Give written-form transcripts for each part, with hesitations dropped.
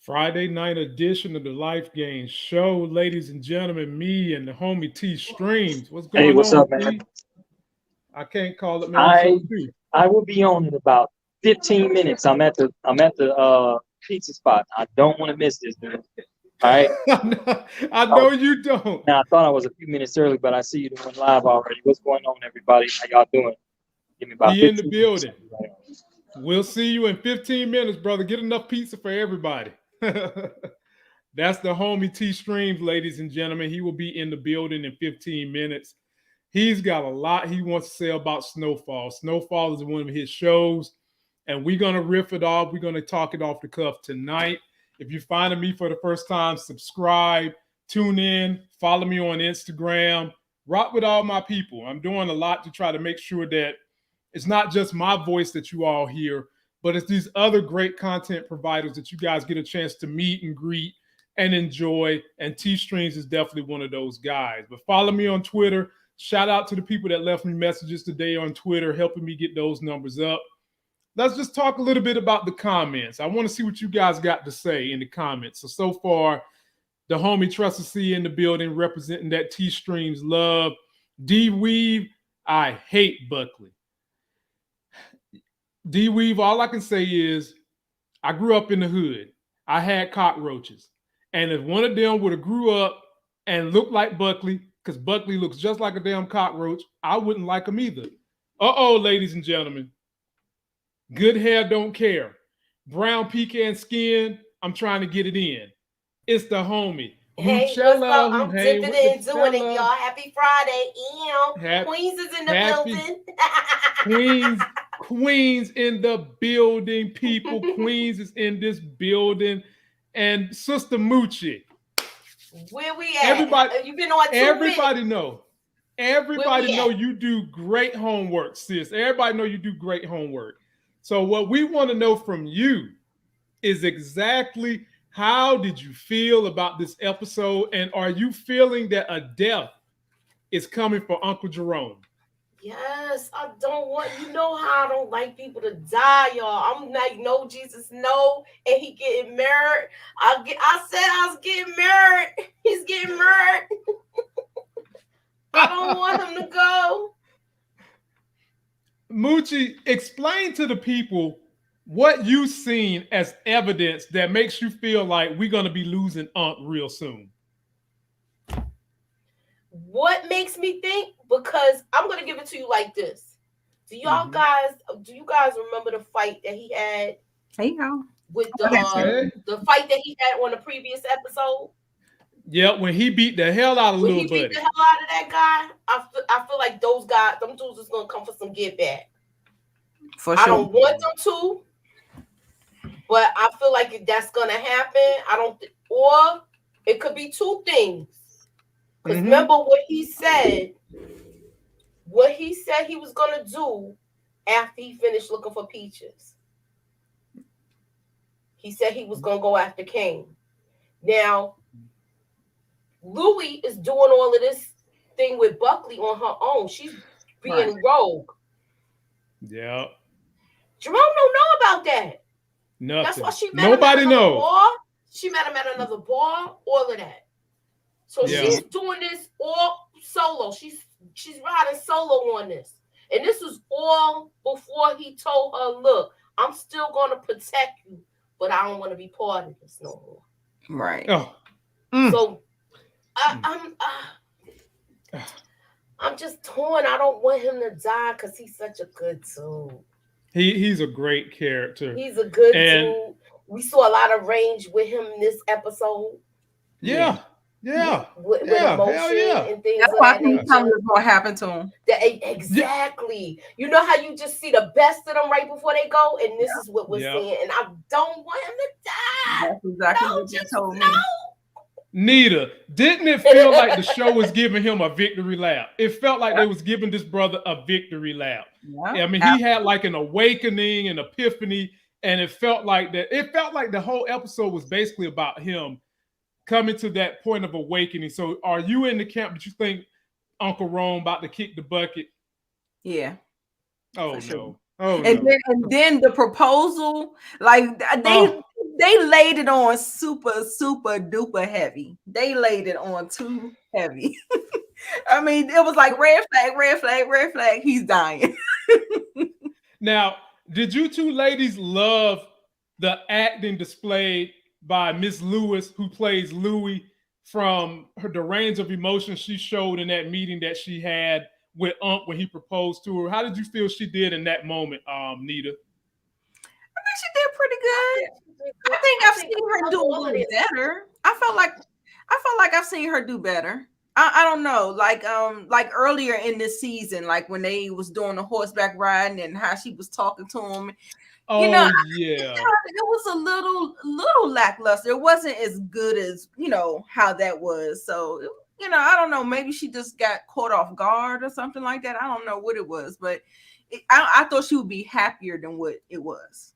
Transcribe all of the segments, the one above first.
Friday night edition of the Life Gain Show, ladies and gentlemen. Me and the homie T Streams. What's Hey, going what's on, up, man? T? I can't call it, man. I'm I so too. I will be on in about 15 minutes. I'm at the pizza spot. I don't want to miss this, dude. All right. I know you don't. Now I thought I was a few minutes early, but I see you doing live already. What's going on, everybody? How y'all doing? Give me about He in the 15 building. minutes. We'll see you in 15 minutes, brother. Get enough pizza for everybody. That's the homie T Streams, ladies and gentlemen. He will be in the building in 15 minutes. He's got a lot he wants to say about Snowfall. Snowfall is one of his shows, and we're going to riff it off. We're going to talk it off the cuff tonight. If you're finding me for the first time, subscribe, tune in, follow me on Instagram, rock with all my people. I'm doing a lot to try to make sure that it's not just my voice that you all hear, but it's these other great content providers that you guys get a chance to meet and greet and enjoy. And T-Streams is definitely one of those guys. But follow me on Twitter. Shout out to the people that left me messages today on Twitter, helping me get those numbers up. Let's just talk a little bit about the comments. I want to see what you guys got to say in the comments. So far, the homie Trust C in the building representing that T-Streams love. D-Weave, I hate Buckley. D-Weave, all I can say is I grew up in the hood. I had cockroaches. And if one of them would have grew up and looked like Buckley, because Buckley looks just like a damn cockroach, I wouldn't like him either. Uh-oh, ladies and gentlemen. Good hair don't care. Brown pecan skin, I'm trying to get it in. It's the homie. Hey, what's up? I'm dipping in, doing it, y'all. Happy Friday. Queens is in the building. Queens in the building, people. Queens is in this building. And Sister Moochie. Where we at? Everybody, you've been on 2 everybody minutes. know. Everybody know you do great homework, sis. Everybody know you do great homework. So what we want to know from you is exactly how did you feel about this episode? And are you feeling that a death is coming for Uncle Jerome? Yes, I don't want, you know how I don't like people to die, y'all. I'm like, no, Jesus, no. And he getting married. I said I was getting married. He's getting married. I don't want him to go. Moochie, explain to the people what you've seen as evidence that makes you feel like we're going to be losing Unc real soon. What makes me think? Because I'm going to give it to you like this. Do you guys remember the fight that he had? There you go. With the fight that he had on the previous episode? Yeah, when he beat the hell out of little buddy. When he beat the hell out of that guy, I feel like those guys, them dudes is going to come for some get back. For sure. I don't want them to, but I feel like that's going to happen. Or it could be two things. Because remember what he said he was going to do after he finished looking for peaches. He said he was going to go after Kane. Now, Louie is doing all of this thing with Buckley on her own. She's being rogue. Yeah. Jerome don't know about that. Nothing. That's why she met Nobody him at another knows. bar. She met him at another bar. All of that. So she's doing this all solo. She's riding solo on this. And this was all before he told her, look, I'm still going to protect you, but I don't want to be part of this no more. Right. Oh. So I'm just torn. I don't want him to die because he's such a good dude. He's a great character. He's a good dude. We saw a lot of range with him in this episode. Yeah. With emotion and things. That's why I think something is going to happen to him. Exactly. You know how you just see the best of them right before they go, and this is what we're seeing. And I don't want him to die. That's exactly what you told me. Neither. Didn't it feel like the show was giving him a victory lap? It felt like they was giving this brother a victory lap. I mean, he had like an awakening, an epiphany, and it felt like that. It felt like the whole episode was basically about him coming to that point of awakening. So are you in the camp that you think Uncle Rome about to kick the bucket? Yeah. Oh, sure. no. Oh, and then the proposal, like They laid it on super, super duper heavy. They laid it on too heavy. I mean, it was like red flag, red flag, red flag. He's dying. Now, did you two ladies love the acting displayed by Miss Lewis, who plays Louie, from the range of emotion she showed in that meeting that she had with Unc when he proposed to her? How did you feel she did in that moment, Nita? I think she did pretty good. I think I've seen her do a little better. I felt like I've seen her do better. I don't know, like earlier in this season, like when they was doing the horseback riding and how she was talking to him. Oh, yeah, yeah. It was a little lackluster. It wasn't as good as how that was. So I don't know. Maybe she just got caught off guard or something like that. I don't know what it was, but I thought she would be happier than what it was.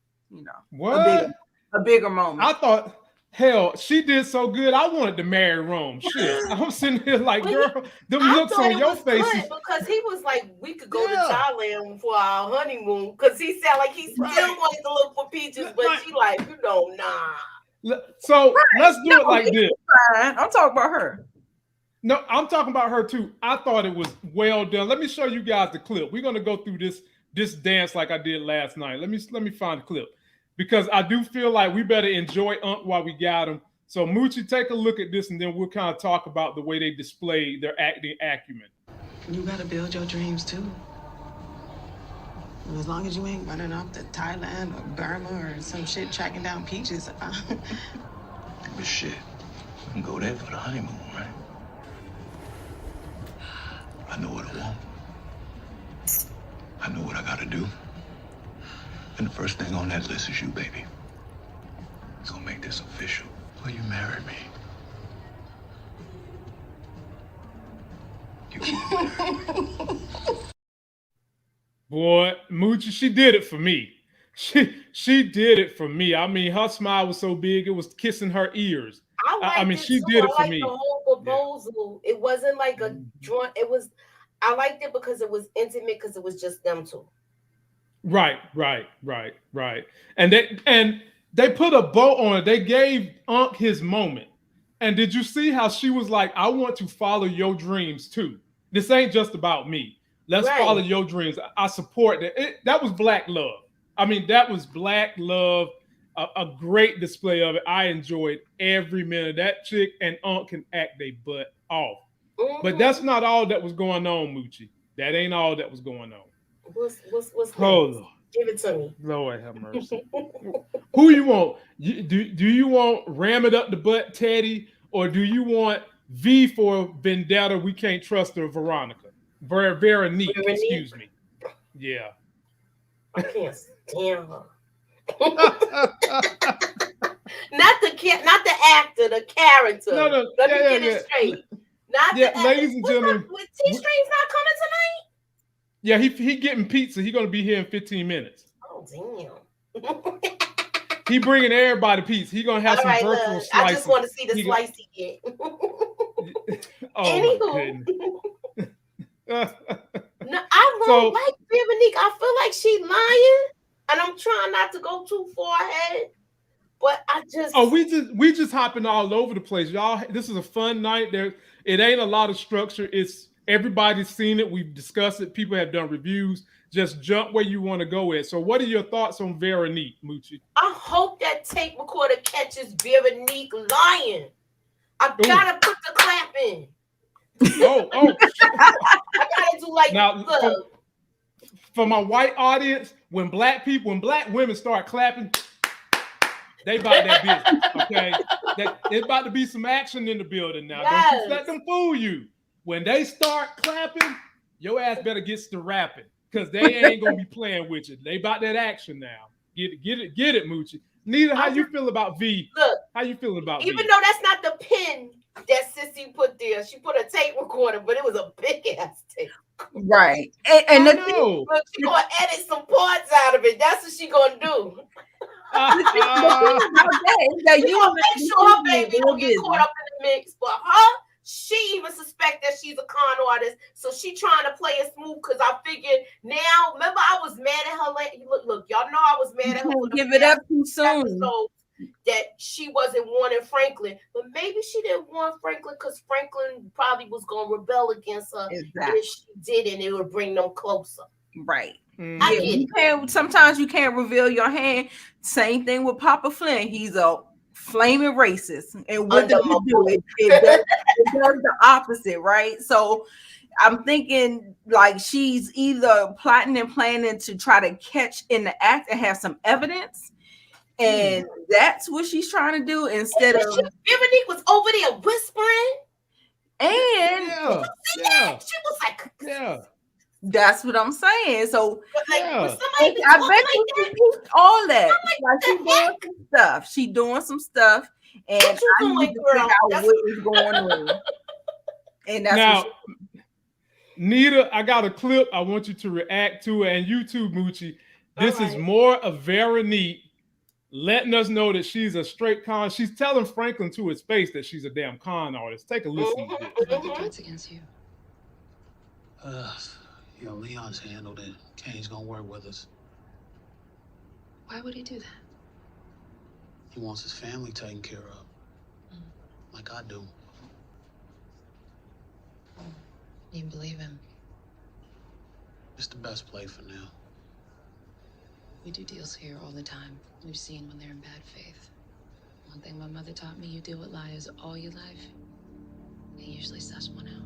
What? A bigger moment. I thought, hell, she did so good. I wanted to marry Rome. Shit, I'm sitting here like, girl, them looks on your face. Because he was like, we could go to Thailand for our honeymoon. Because he sounded like he still wanted to look for peaches, but she like, nah. So let's do it like this. I'm talking about her. No, I'm talking about her too. I thought it was well done. Let me show you guys the clip. We're gonna go through this dance like I did last night. Let me find the clip, because I do feel like we better enjoy Unc while we got him. So Moochie, take a look at this, and then we'll kind of talk about the way they display their acting acumen. You gotta build your dreams too. And as long as you ain't running off to Thailand or Burma or some shit tracking down peaches. But shit, we can go there for the honeymoon, right? I know what I want. I know what I gotta do. And the first thing on that list is you, baby. It's gonna make this official. Will you marry me? You will marry me. Boy, Moochie, she did it for me. She did it for me. I mean, her smile was so big, it was kissing her ears. I mean, she did it for me. The whole proposal. Yeah. It wasn't like a joint. It was. I liked it because it was intimate, because it was just them two. Right. And they put a bow on it. They gave Unc his moment. And did you see how she was like, I want to follow your dreams too. This ain't just about me. Let's follow your dreams. I support that. That was Black love. I mean, that was Black love. A great display of it. I enjoyed every minute. That chick and Unc can act their butt off. Mm-hmm. But that's not all that was going on, Moochie. That ain't all that was going on. What's Hold on. Give it to me. Lord have mercy. Who you want? Do you want ram it up the butt, Teddy, or do you want V for Vendetta? We can't trust her, Veronica. Veronique, excuse me. Yeah. I can't stand her. Not the actor, the character. No, Let me get it straight. Not the actor. Ladies and gentlemen. T-Stream's not coming tonight? Yeah, he getting pizza. He's gonna be here in 15 minutes. Oh damn. He bringing everybody pizza. He gonna have some virtual slices. I just want to see the slice he get. Anywho. No, I don't like Veronique. I feel like she's lying, and I'm trying not to go too far ahead. But I just we just hopping all over the place, y'all. This is a fun night. It ain't a lot of structure. It's everybody's seen it. We've discussed it. People have done reviews. Just jump where you want to go at. So, what are your thoughts on Veronique, Moochie? I hope that tape recorder catches Veronique lying. I gotta put the clap in. Oh! I gotta do like now for my white audience. When black women start clapping, they about that business. Okay, it's about to be some action in the building now. Yes. Don't you let them fool you. When they start clapping, your ass better get to rapping, because they ain't gonna be playing with you. They about that action now. Get it, Moochie. Nita, how you feel about V? Look, how you feeling about even V? Though that's not the pin that Sissy put there, she put a tape recorder, but it was a big ass tape. Right, and the thing, look, she gonna edit some parts out of it. That's what she gonna do. You gonna make sure her baby don't get caught up in the mix, but she even suspect that she's a con artist, so she trying to play it smooth. Because I figured now, remember I was mad at her. Look, y'all know I was mad at her. Give it up too soon. that she wasn't wanting Franklin, but maybe she didn't want Franklin because Franklin probably was going to rebel against her. Exactly. If she did, and it would bring them closer. Right. I Yeah, get you can't. Sometimes you can't reveal your hand. Same thing with Papa Flynn. He's a flaming racist, and what does he do? It does the opposite, right? So I'm thinking like she's either plotting and planning to try to catch in the act and have some evidence, and that's what she's trying to do instead of. Veronique was over there whispering, and she was like, That's what I'm saying. So like, I bet you she peeped all that. Like she doing some stuff. She doing some stuff, and I need to figure out what is going on. And that's now, Nita, I got a clip. I want you to react to it, and you too, Moochie. This is more of Veronique letting us know that she's a straight con. She's telling Franklin to his face that she's a damn con artist. Take a listen to this. What are the threats against you? Leon's handled it. Kane's gonna work with us. Why would he do that? He wants his family taken care of. Like I do. You believe him? It's the best play for now. We do deals here all the time. We've seen when they're in bad faith. One thing my mother taught me, you deal with liars all your life. They usually suss one out.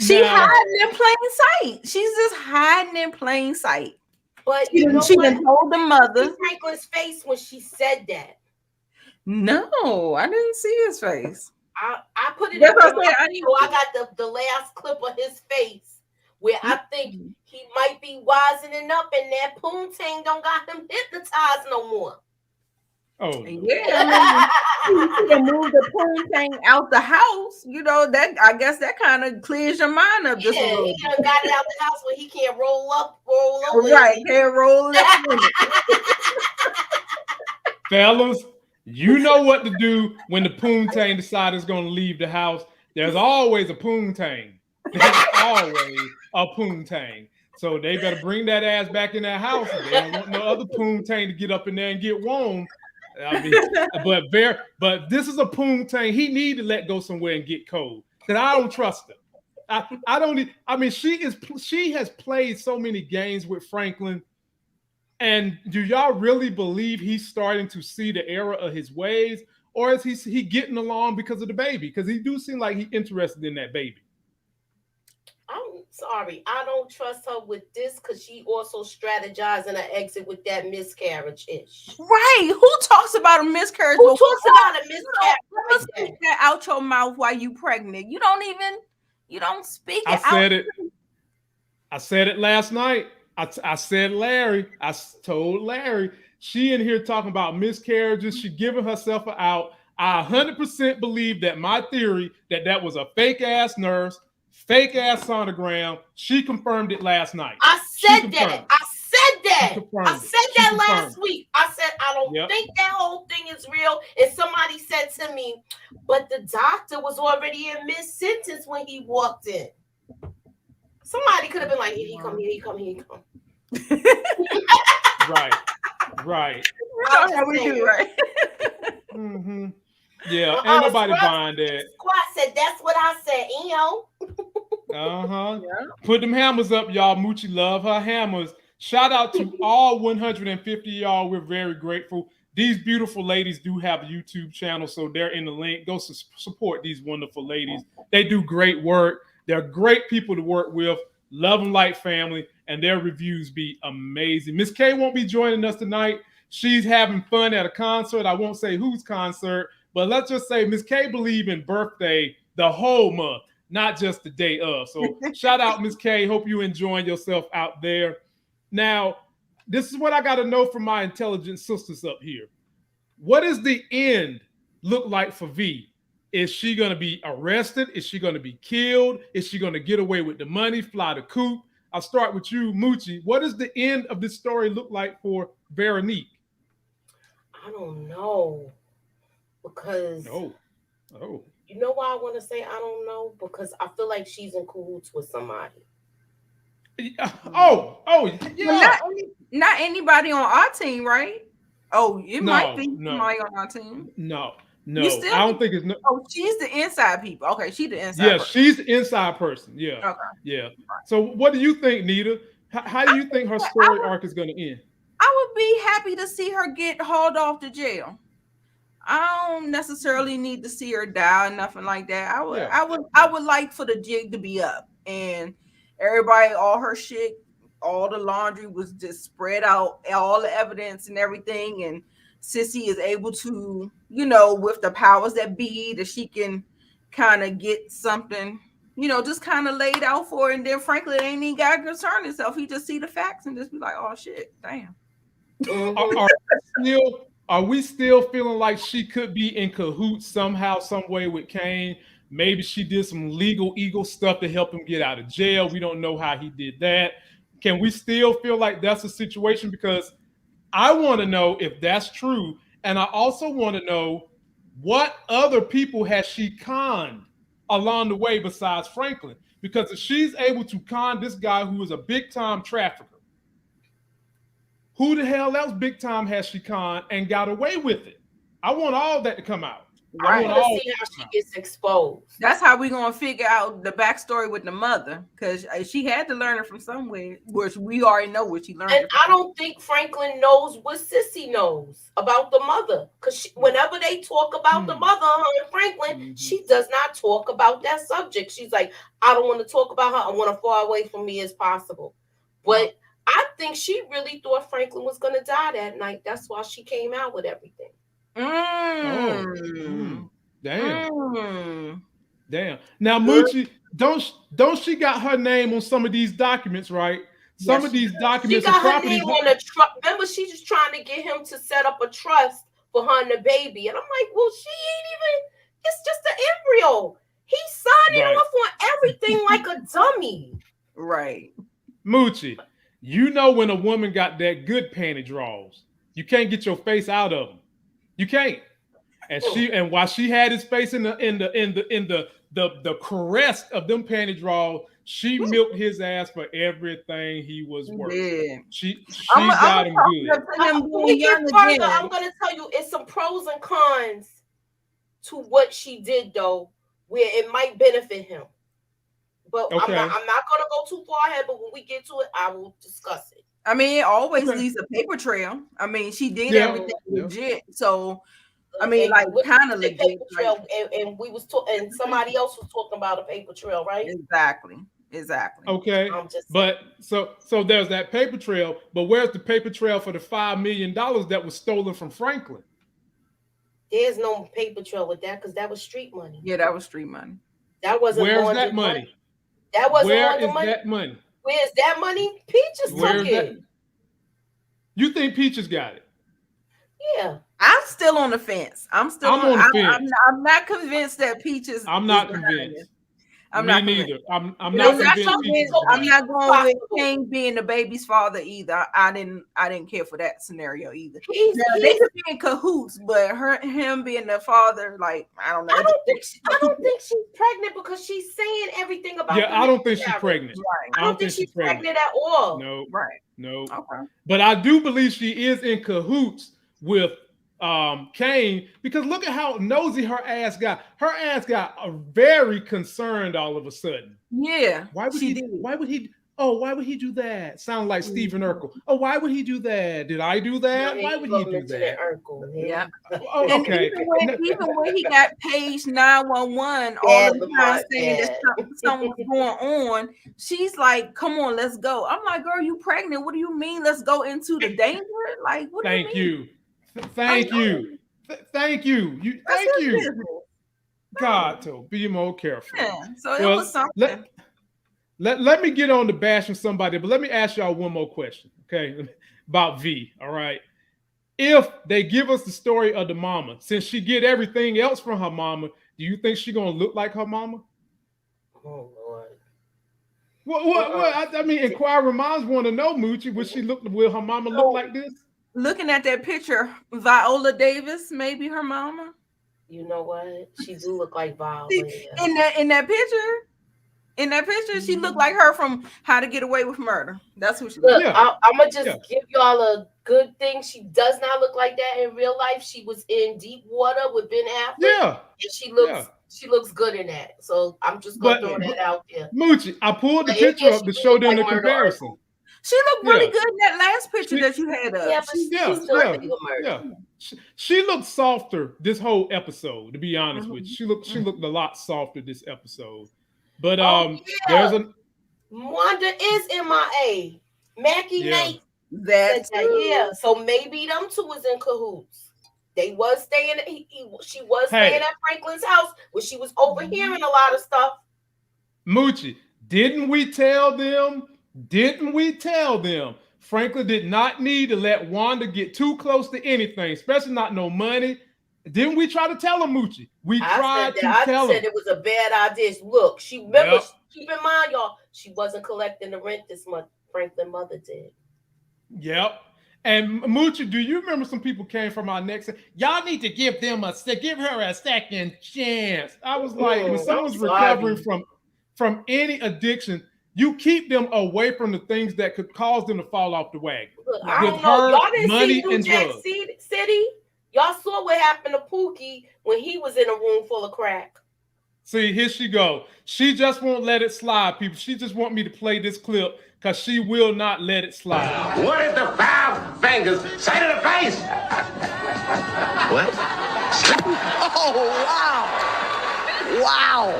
She hiding in plain sight. She's just hiding in plain sight. But she done told the mother. Franklin's face when she said that. No, I didn't see his face. I put it That's in what my I video. I got the last clip of his face where I think he might be wisening up and that poontang don't got him hypnotized no more. Oh yeah, you can move the poontang out the house. You know that. I guess that kind of clears your mind up just a little. He done got it out the house where he can't roll over. Right, can't roll up. Fellas, you know what to do when the poontang decides it's going to leave the house. There's always a poontang. There's always a poontang. So they better bring that ass back in that house. They don't want no other poontang to get up in there and get warm. I mean, but this is a poontang. He need to let go somewhere and get cold because I don't trust her. I don't. I mean, she has played so many games with Franklin. And do y'all really believe he's starting to see the error of his ways, or is he getting along because of the baby? Because he do seem like he's interested in that baby. I'm sorry, I don't trust her with this because she also strategized in an exit with that miscarriage ish. Right? Who talks about a miscarriage? Who talks about a miscarriage? Speak that out your mouth while you pregnant. You don't speak it out. I said it last night. I said Larry. I told Larry. She in here talking about miscarriages. She giving herself an out. I 100% believe that my theory that was a fake ass nurse. Fake ass sonogram. She confirmed it last night. I said that. I said that last week. I said I don't think that whole thing is real. And somebody said to me, but the doctor was already in mid-sentence when he walked in. Somebody could have been like, here he come. Right. That's how we do, right? Mm-hmm. Yeah, ain't nobody buying that. Squad said that's what I said, Yeah. Put them hammers up, y'all. Moochie love her hammers. Shout out to all 150 y'all. We're very grateful. These beautiful ladies do have a YouTube channel, so they're in the link. Go support these wonderful ladies. They do great work. They're great people to work with. Love them like family, and their reviews be amazing. Miss K won't be joining us tonight. She's having fun at a concert. I won't say whose concert, but let's just say Miss K believe in birthday the whole month, not just the day of. So shout out Miss K. Hope you enjoying yourself out there. Now, this is what I got to know from my intelligent sisters up here. What does the end look like for V? Is she going to be arrested? Is she going to be killed? Is she going to get away with the money, fly the coop? I'll start with you, Moochie. What does the end of this story look like for Veronique? I don't know. Because you know why I want to say I don't know? Because I feel like she's in cahoots with somebody. Oh, Well, yeah. not anybody on our team, right? Oh, it might be No. somebody on our team. No. You still I don't think it's no. Oh, she's the inside people. Okay, she's the inside Yeah, person. she's the inside person. Yeah. Okay. Yeah. So what do you think, Nita? How do you think her story arc is going to end? I would be happy to see her get hauled off to jail. I don't necessarily need to see her die or nothing like that. I would like for the jig to be up and everybody, all her shit, all the laundry was just spread out, all the evidence and everything, and Sissy is able to, with the powers that be, that she can kind of get something, just kind of laid out for her. And then Franklin ain't even got to concern himself. He just see the facts and just be like, oh shit, damn. Are we still feeling like she could be in cahoots somehow, some way with Kane? Maybe she did some legal eagle stuff to help him get out of jail. We don't know how he did that. Can we still feel like that's a situation? Because I want to know if that's true. And I also want to know what other people has she conned along the way besides Franklin? Because if she's able to con this guy who is a big time trafficker, who the hell else big time has she conned and got away with it? I want all that to come out. I want to see how she gets exposed. That's how we're going to figure out the backstory with the mother, because she had to learn it from somewhere, which we already know what she learned. And I don't think Franklin knows what Sissy knows about the mother, because whenever they talk about the mother, her and Franklin, she does not talk about that subject. She's like, I don't want to talk about her. I want to far away from me as possible. But I think she really thought Franklin was going to die that night. That's why she came out with everything. Damn. Now, Moochie, don't she got her name on some of these documents, right? Some of these documents. She got her name on the trust. Remember, she's just trying to get him to set up a trust for her and the baby. And I'm like, well, she ain't even. It's just an embryo. He's signing off on everything like a dummy. Right. Moochie, you know when a woman got that good panty draws, you can't get your face out of them. You can't. And while she had his face in the caress of them panty draws, she milked his ass for everything he was worth. Yeah. She got him good. When we get further, I'm gonna tell you it's some pros and cons to what she did though, where it might benefit him. But I'm not gonna go too far ahead, but when we get to it, I will discuss it. I mean, it always leaves a paper trail. I mean, she did everything legit. So, I mean, like kind of legit. Paper trail, and we was talking, and somebody else was talking about a paper trail, right? Exactly. Okay, but so there's that paper trail. But where's the paper trail for the $5 million that was stolen from Franklin? There's no paper trail with that because that was street money. Yeah, that was street money. That wasn't. Where's that money? That wasn't. Where is that money? Where's that money? Peaches took it. You think Peaches got it? Yeah. I'm still on the fence. I'm on the fence. I'm not convinced that Peaches. I'm not convinced. I'm Me not neither. Convinced. I'm not convinced. I'm not going with Kane being the baby's father either. I didn't care for that scenario either. They could be in cahoots, but him being the father, like I don't know. I don't think she's pregnant because she's saying everything about. Yeah, I don't think she's pregnant. Right. I don't think she's pregnant at all. No. Right. No. Okay. But I do believe she is in cahoots with Kane, because look at how nosy her ass got. Her ass got very concerned all of a sudden. Yeah. Why would he do that? Sound like Stephen Urkel. Oh, why would he do that? Did I do that? Why would he do that? Yeah. Oh, okay. Even when he got paged 911 all the time saying that something was going on, she's like, "Come on, let's go." I'm like, "Girl, you pregnant? What do you mean? Let's go into the danger?" Like, what? Thank you. Thank you. Thank you. God, to be more careful. Yeah, so it was something. Let me get on to bashing somebody, but let me ask y'all one more question, okay? About V, all right? If they give us the story of the mama, since she get everything else from her mama, do you think she gonna look like her mama? Oh Lord. What? I mean, inquiring minds want to know, Moochie. Will her mama look like this? Looking at that picture, Viola Davis, maybe her mama. You know what? She do look like Viola. In that picture. In that picture, she looked like her from How to Get Away with Murder. That's who she Look, looked. I'm gonna just give y'all a good thing. She does not look like that in real life. She was in Deep Water with Ben Affleck. Yeah. And she looks good in that. So I'm just gonna throw that out there. Moochie, I pulled the picture up to show them the comparison. She looked really good in that last picture that you had up. Yeah, but she's still She looked softer this whole episode, to be honest with you. She looked a lot softer this episode. But there's a Wanda is MIA. Mackie Nate. That. So maybe them two was in cahoots. They was staying. She was staying at Franklin's house when she was overhearing a lot of stuff. Moochie, didn't we tell them? Franklin did not need to let Wanda get too close to anything, especially not no money. Didn't we try to tell him, Moochie? I said it was a bad idea. Look, keep in mind, y'all, she wasn't collecting the rent this month. Franklin's mother did. Yep. And Moochie, do you remember some people came from our next? Y'all need to give her a second chance. I was like, when someone's recovering from any addiction, you keep them away from the things that could cause them to fall off the wagon. Look, I don't know. Y'all didn't see New Jack City? Y'all saw what happened to Pookie when he was in a room full of crack. See, here she go. She just won't let it slide, people. She just want me to play this clip because she will not let it slide. What is the 5 fingers say to the face? What? Oh, wow.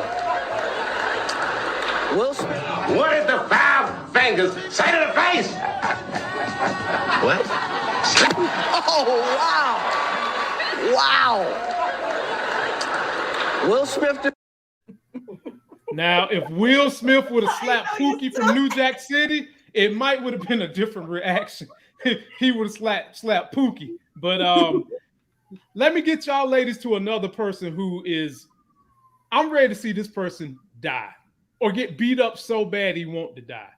Will Smith. What is the 5 fingers say to the face? What? Oh, wow. Will Smith. Now, if Will Smith would have slapped Pookie from New Jack City, it might would have been a different reaction. He would have slapped Pookie. But let me get y'all ladies to another person who is, I'm ready to see this person die or get beat up so bad he wants to die.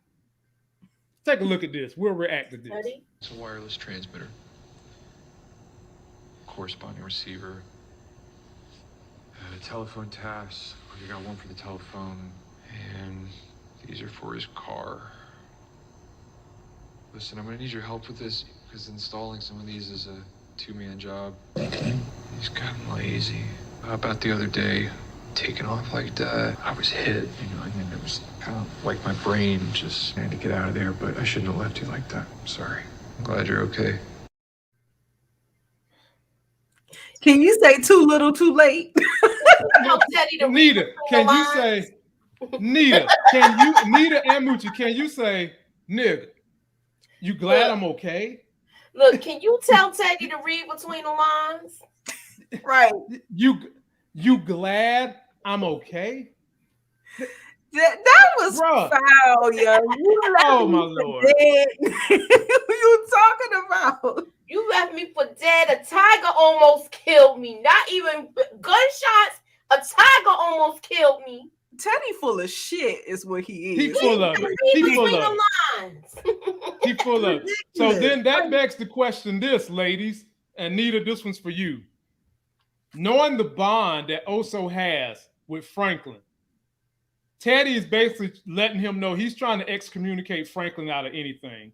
Take a look at this. We'll react to this. It's a wireless transmitter, corresponding receiver, telephone taps. You got one for the telephone, and these are for his car. Listen, I'm gonna need your help with this because installing some of these is a 2-man job. He's gotten lazy. How about the other day, taking off like that? I was hit, and then it was kind of like my brain just had to get out of there, but I shouldn't have left you like that. I'm sorry. I'm glad you're okay. Can you say too little, too late? Nita, can you say, Nita and Moochie, can you say, nigga, you glad I'm okay? Look, can you tell Teddy to read between the lines? Right. You glad I'm okay? That was foul, yo. Oh my Lord. What you talking about? You left me for dead. A tiger almost killed me. Not even gunshots. A tiger almost killed me. Teddy full of shit is what he is. He full of it. He full of it. He full of it. So then that begs the question, this, ladies, and Nita, this one's for you. Knowing the bond that Oso has with Franklin, Teddy is basically letting him know he's trying to excommunicate Franklin out of anything.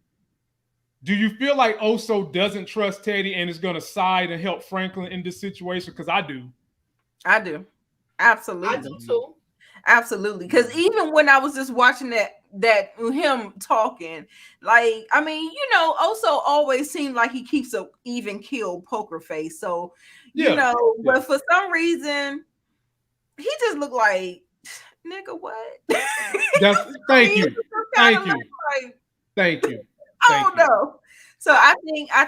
Do you feel like Oso doesn't trust Teddy and is going to side and help Franklin in this situation? Because I do. I do. Absolutely. I do too. Absolutely. Because even when I was just watching that him talking, like, I mean, Oso always seemed like he keeps a even keel poker face. So, but for some reason, he just looked like, nigga, what? Thank you. I don't know. So I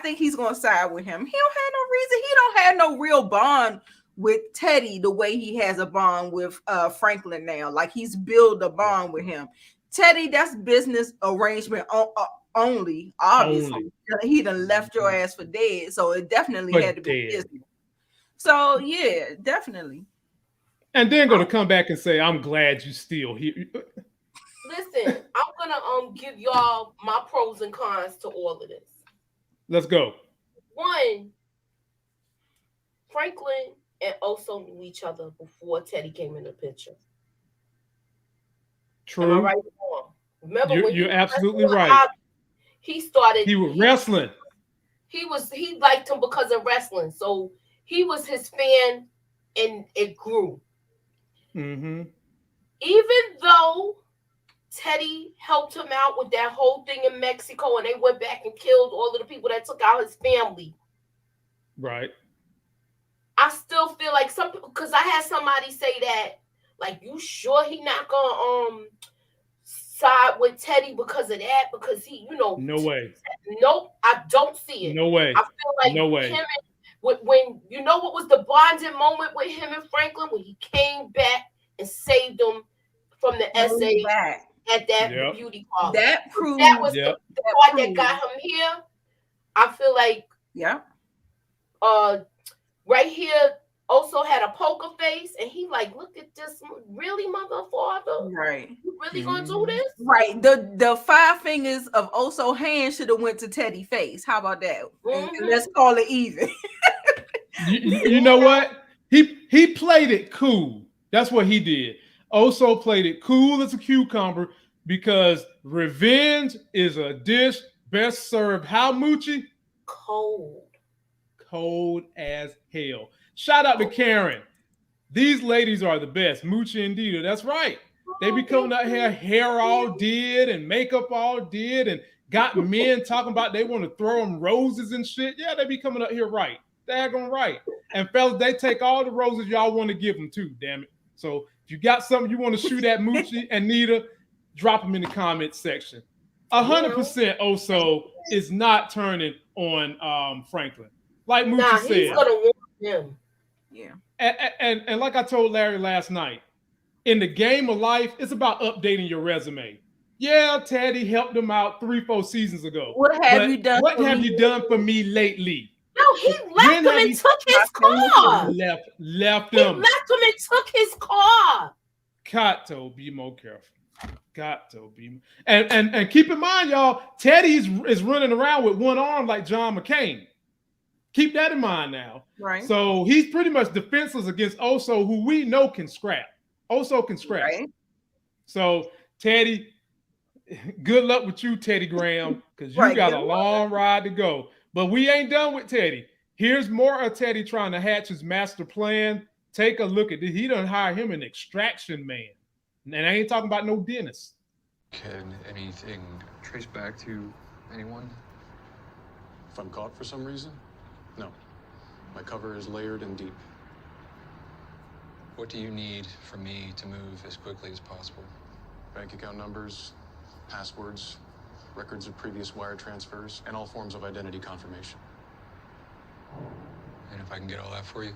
think he's gonna side with him. He don't have no reason. He don't have no real bond with Teddy the way he has a bond with Franklin now. Like he's built a bond with him. Teddy, that's business arrangement only. Obviously, he done left your ass for dead. So it definitely had to be business. So yeah, definitely. And then going to come back and say, I'm glad you still here. Listen, I'm gonna give y'all my pros and cons to all of this. Let's go. One, Franklin and Oso knew each other before Teddy came in the picture. True. Am I right or wrong? Remember when you're he absolutely wrestled right. He started. He was wrestling. He liked him because of wrestling. So he was his fan, and it grew. Mm-hmm. Even though Teddy helped him out with that whole thing in Mexico, and they went back and killed all of the people that took out his family. Right. I still feel like because I had somebody say that, like, you sure he not gonna side with Teddy because of that? Because he, No way. Nope, I don't see it. No way. I feel like no way. him when you know what was the bonding moment with him and Franklin when he came back and saved him from the SA at that beauty parlor. That proved that was the part that got him here. I feel like right here also had a poker face, and he like, look at this, really, mother, father, right? You really gonna do this? Right. The 5 fingers of Oso hand should have went to Teddy face. How about that? And let's call it even. you know what? He played it cool. That's what he did. Oso played it cool as a cucumber because revenge is a dish best served how, Moochie? Cold as hell. Shout out to Karen. These ladies are the best. Moochie and Dita. That's right. They be coming out here, hair all did and makeup all did, and got men talking about they want to throw them roses and shit. Yeah, they be coming up here right. Daggone right. And fellas, they take all the roses y'all want to give them too, damn it. So if you got something you want to shoot at Moochie and Nita, drop them in the comment section. 100% Oso is not turning on Franklin. Like Moochie said. He's gonna want him. Yeah. And like I told Larry last night, in the game of life, it's about updating your resume. Yeah, Teddy helped him out 3-4 seasons ago. What have you done? What have you done for me lately? No, he left him and took his car. Left him. He left him and took his car. Got to be more careful. Got to be. And keep in mind, y'all, Teddy is running around with one arm like John McCain. Keep that in mind now. Right. So he's pretty much defenseless against Oso, who we know can scrap. Oso can scrap. Right. So Teddy, good luck with you, Teddy Graham, because you got a long ride to go. But we ain't done with Teddy. Here's more of Teddy trying to hatch his master plan. Take a look at this. He done hire him an extraction man. And I ain't talking about no dentist. Can anything trace back to anyone? If I'm caught for some reason? No. My cover is layered and deep. What do you need from me to move as quickly as possible? Bank account numbers, passwords, records of previous wire transfers, and all forms of identity confirmation. And if I can get all that for you?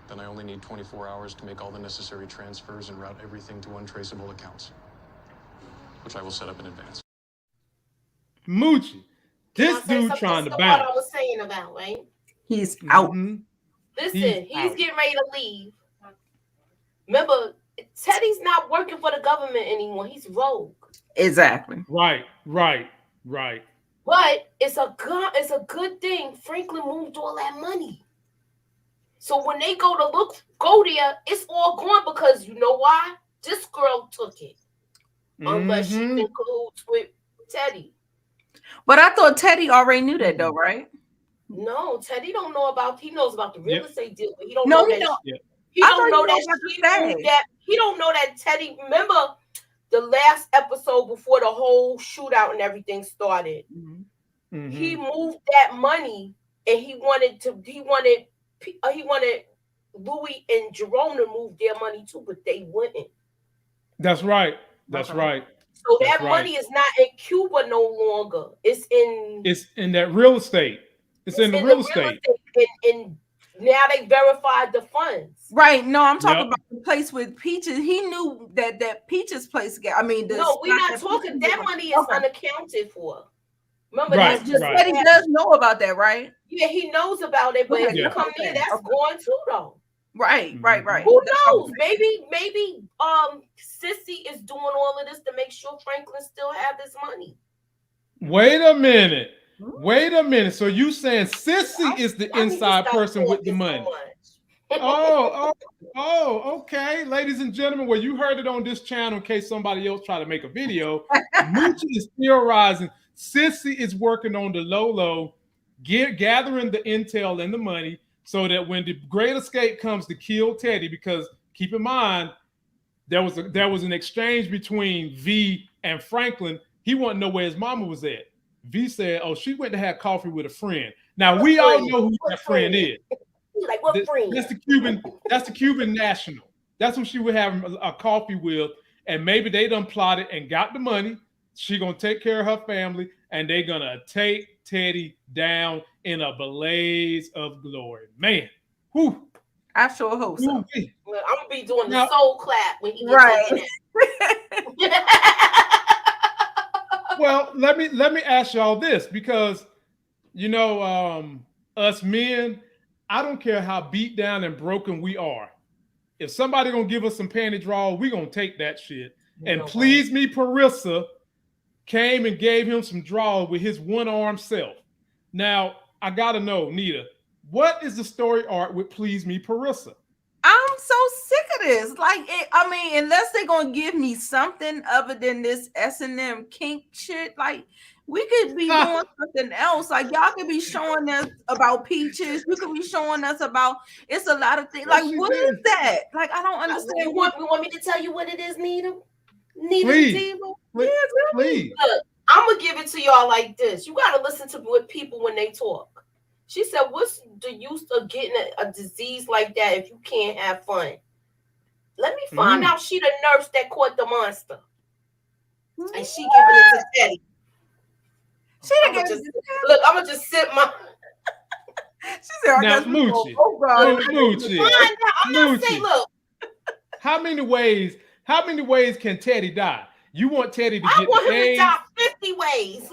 Then I only need 24 hours to make all the necessary transfers and route everything to untraceable accounts, which I will set up in advance. Moochie, this dude trying to bounce. What I was saying about, right? He's out. Listen, he's getting ready to leave. Remember, Teddy's not working for the government anymore. He's rogue. Exactly. Right. But it's a good thing Franklin moved all that money. So when they go there, it's all gone because you know why? This girl took it. Unless she's in cahoots with Teddy. But I thought Teddy already knew that though, right? No, Teddy don't know about. He knows about the real estate deal, but he don't know that. He don't know that. He don't know that Teddy. Remember the last episode before the whole shootout and everything started. He moved that money, and he wanted Louis and Jerome to move their money too, but they wouldn't. That's right. Right. So that money is not in Cuba no longer. It's in that real estate. It's in the real estate. And now they verified the funds. Right. No, I'm talking about the place with Peaches. He knew that Peaches place. No, we're not talking. That money is unaccounted for. Remember, that's just Teddy does know about that, right? Yeah, he knows about it, but if you come in, that's going too though. Right. Who knows? Maybe Sissy is doing all of this to make sure Franklin still have his money. Wait a minute. So you saying Sissy is the inside person with the money? Okay, ladies and gentlemen. Well, you heard it on this channel. In case somebody else try to make a video, Moochie is still rising. Sissy is working on the low, gathering the intel and the money, so that when the Great Escape comes to kill Teddy, because keep in mind there was an exchange between V and Franklin. He wanted to know where his mama was at. V said, "Oh, she went to have coffee with a friend." Now we all know who that friend is. Like what friend? That's the Cuban national. That's who she would have a coffee with, and maybe they done plotted and got the money. She gonna take care of her family, and they gonna take Teddy down in a blaze of glory. Man, whew. I sure hope so. Well, I'm gonna be doing the soul clap when he gets right. Well, let me ask y'all this, because us men, I don't care how beat down and broken we are. If somebody gonna give us some panty draw, we gonna take that shit. And Please Me Parissa came and gave him some draw with his one-armed self. Now, I gotta know, Nita, what is the story arc with Please Me Parissa? I'm so sick of this. Unless they're gonna give me something other than this S&M kink shit, like we could be doing something else. Like y'all could be showing us about peaches. You could be showing us about it's a lot of things. Like what is that? Like I don't understand. You want me to tell you what it is, Nita? Please. Look, I'm gonna give it to y'all like this. You gotta listen to what people when they talk. She said, "What's the use of getting a disease like that if you can't have fun?" Let me find out. She the nurse that caught the monster, and she giving it to Teddy. I'm gonna just sip my. She said, "Now, Moochie, I'm not saying, look. How many ways can Teddy die? You want Teddy to get I want him AIDS? to die 50 ways.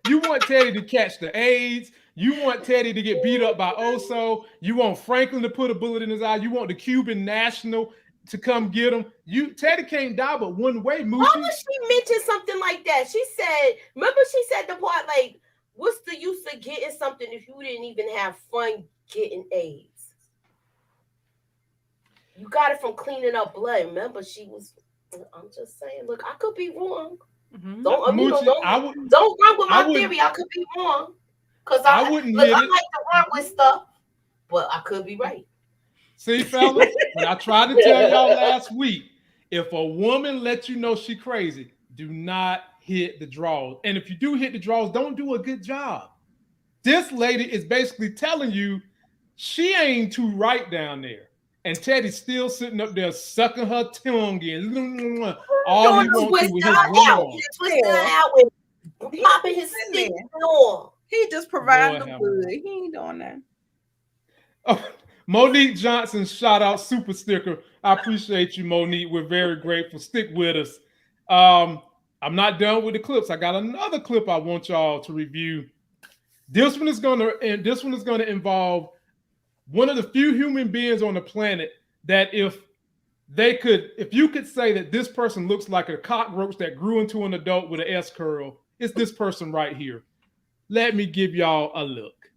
You want Teddy to catch the AIDS. You want Teddy to get beat up by Oso. You want Franklin to put a bullet in his eye. You want the Cuban national to come get him. Teddy can't die but one way, Moochie. Why would she mention something like that? She said, remember she said the part like, what's the use of getting something if you didn't even have fun getting AIDS? You got it from cleaning up blood. Remember, I'm just saying, look, I could be wrong. Mm-hmm. Don't run with my theory. I could be wrong. Because I like to run with stuff, but I could be right. See, fellas, when I tried to tell y'all last week, if a woman lets you know she crazy, do not hit the draws. And if you do hit the draws, don't do a good job. This lady is basically telling you she ain't too right down there. And Teddy's still sitting up there sucking her tongue in. All he wants to with his arm. Twisting out with popping his stick on. He just providing the food. He ain't doing that. Oh, Monique Johnson, shout out super sticker. I appreciate you, Monique. We're very grateful. Stick with us. I'm not done with the clips. I got another clip I want y'all to review. This one is gonna involve one of the few human beings on the planet that if you could say that this person looks like a cockroach that grew into an adult with an S curl, it's this person right here. Let me give y'all a look.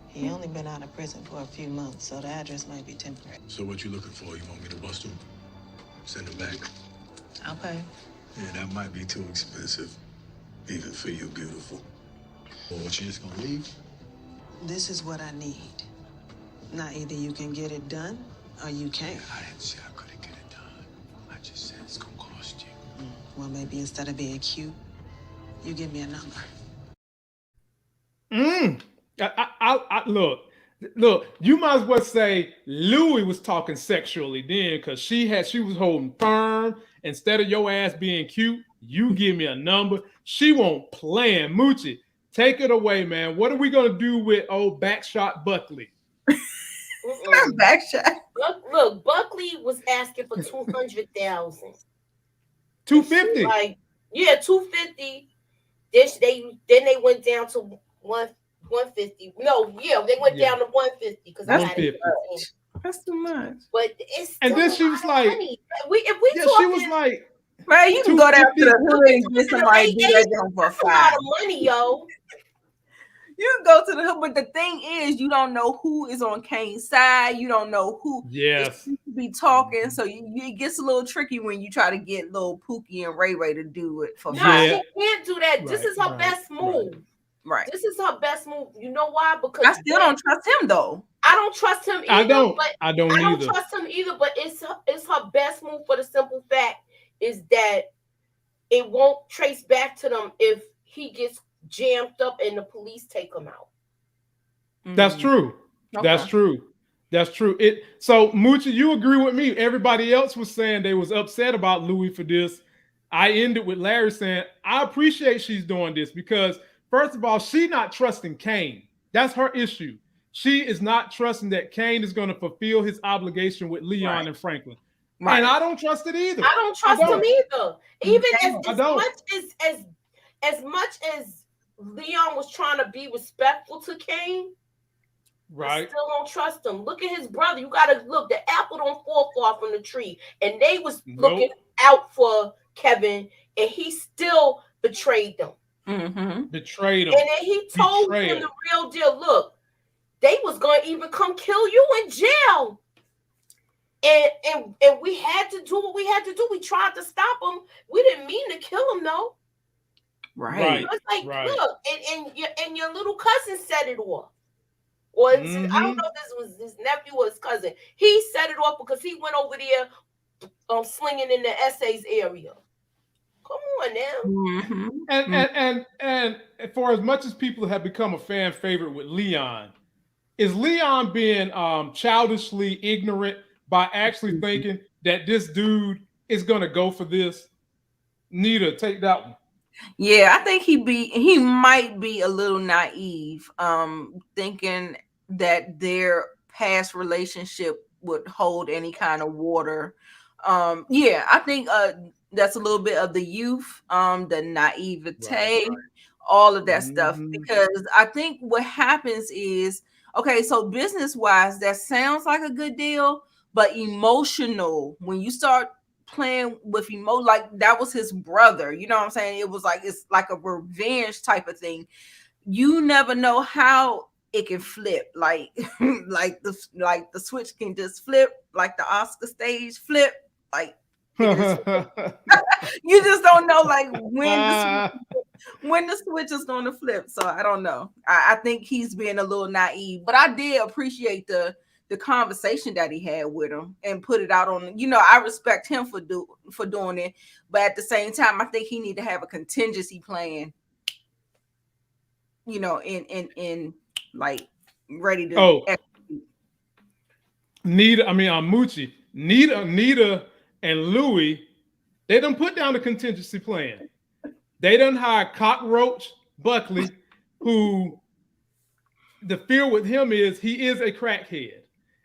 He only been out of prison for a few months, so the address might be temporary. So what you looking for? You want me to bust him? Send him back? I'll pay. Yeah, that might be too expensive, even for you, beautiful. Well, what, you just gonna leave? This is what I need. Now, either you can get it done, or you can't. I didn't say I couldn't get it done. I just said it's gonna cost you. Well, maybe instead of being cute, you give me a number. Look, you might as well say Louie was talking sexually then, because she was holding firm. Instead of your ass being cute, you give me a number. She won't plan. Moochie, take it away, man. What are we gonna do with old backshot Buckley? Backshot. Look, Buckley was asking for 200,000. 250. Like, yeah, 250. Then they went down to 150. No, yeah, they went down to 150 because I had it. That's too much. But it's and then she was like, money. She was like, right, you can go down to the hood and get somebody do that for a lot of money, yo. You can go to the hood, but the thing is, you don't know who is on Kane's side. You don't know who Yes. be talking, so it gets a little tricky when you try to get little Pookie and Ray Ray to do it for No, fun. she can't do that. This is her best move. Right. This is her best move. You know why? Because I still don't trust him though. I don't trust him either. I don't either. Trust him either. But it's her best move for the simple fact is that it won't trace back to them if he gets jammed up and the police take him out. That's true. Okay. That's true. That's true. So Moochie, you agree with me. Everybody else was saying they was upset about Louis for this. I ended with Larry saying, I appreciate she's doing this because first of all, she's not trusting Kane. That's her issue. She is not trusting that Kane is going to fulfill his obligation with Leon and Franklin. Right. And I don't trust it either. I don't trust him either. Even as much as Leon was trying to be respectful to Kane, I still don't trust him. Look at his brother. You got to look. The apple don't fall far from the tree. And they was looking out for Kevin, and he still betrayed them. Mm-hmm. Betrayed him. And then he told them the real deal. Look, they was going to even come kill you in jail. And we had to do what we had to do. We tried to stop him. We didn't mean to kill him, though. Right. It was like, look, and your little cousin set it off. Or I don't know if this was his nephew or his cousin. He set it off because he went over there slinging in the essays area. Come on now. Mm-hmm. And for as much as people have become a fan favorite with Leon, is Leon being childishly ignorant by actually thinking that this dude is gonna go for this? Nita, take that one. Yeah, I think he might be a little naive, thinking that their past relationship would hold any kind of water. Yeah, I think that's a little bit of the youth, the naivete, all of that stuff. Because I think what happens is, okay, so business-wise, that sounds like a good deal, but emotional, when you start playing with like that was his brother, you know what I'm saying? It was like, it's like a revenge type of thing. You never know how it can flip, like the switch can just flip, like the Oscar stage flip, like you just don't know like when the switch is going to flip. So I don't know. I think he's being a little naive, but I did appreciate the conversation that he had with him and put it out on, I respect him for doing it, but at the same time, I think he need to have a contingency plan, in like ready to execute. Moochie, Nita and Louis, they done put down a contingency plan. They done hired Cockroach Buckley, who the fear with him is he is a crackhead.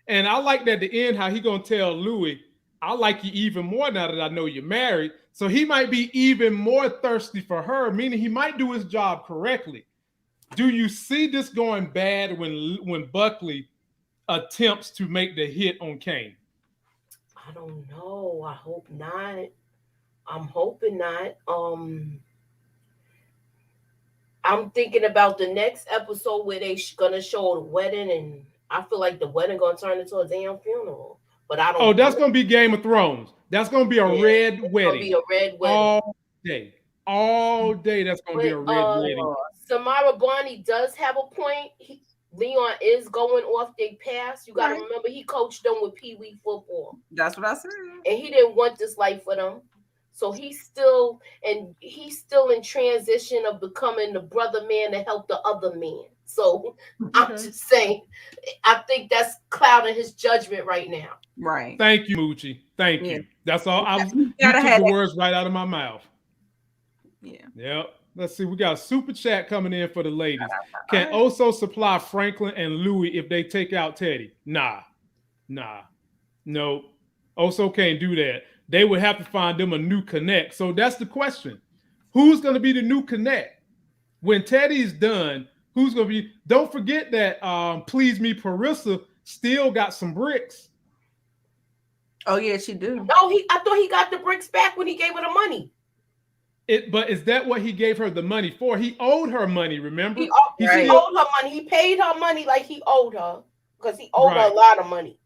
And I like that at the end how he gonna tell Louis, I like you even more now that I know you're married. So he might be even more thirsty for her, meaning he might do his job correctly. Do you see this going bad when Buckley attempts to make the hit on Kane? I don't know. I hope not. I'm hoping not. I'm thinking about the next episode where they gonna show the wedding, and I feel like the wedding gonna turn into a damn funeral. But I don't. Oh, that's gonna be Game of Thrones. That's gonna be a red wedding. Gonna be a red wedding all day. That's gonna be a red wedding. Samara Barney does have a point. Leon is going off their past. You got to remember he coached them with Pee Wee football. That's what I said. And he didn't want this life for them. So he's still in transition of becoming the brother man to help the other man. So I'm just saying, I think that's clouding his judgment right now. Right. Thank you, Moochie. Thank you. That's all. You took the words right out of my mouth. Yeah. Yep. Let's see. We got a super chat coming in for the ladies. Can Oso supply Franklin and Louis if they take out Teddy? Nah. No. Oso can't do that. They would have to find them a new connect. So that's the question. Who's going to be the new connect? When Teddy's done, who's going to be? Don't forget that Please Me Parissa still got some bricks. Oh, yeah, she do. No, I thought he got the bricks back when he gave her the money. But is that what he gave her the money for? He owed her money, remember? He owed her money. He paid her money like he owed her because he owed her a lot of money.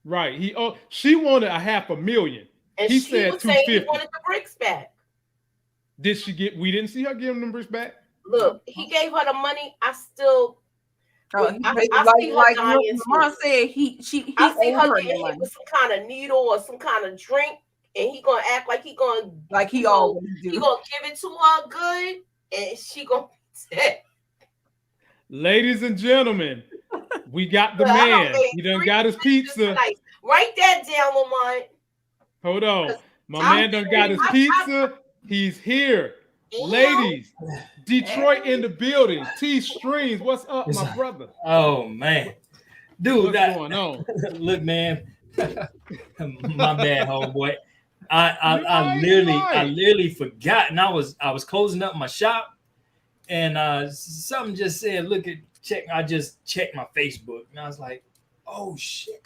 Right. She wanted $500,000. And he she said was saying he 250. wanted the bricks back. Did she get? We didn't see her give him the bricks back. Look, he gave her the money. I still. I see her dying. Mom said I see her getting hit with some kind of needle or some kind of drink, and he gonna act like he always do. He gonna give it to her good, and she gonna say, Ladies and gentlemen, we got the man. He done got his pizza. Write that down, Lamont. Hold on. My man done got his pizza. He's here. Ladies, Detroit in the building. T Streams, what's up, my brother? Oh, man. Dude, what's going on? Look, man. My bad, homeboy. I literally forgot. And I was closing up my shop. And something just said, I just checked my Facebook. And I was like, oh, shit.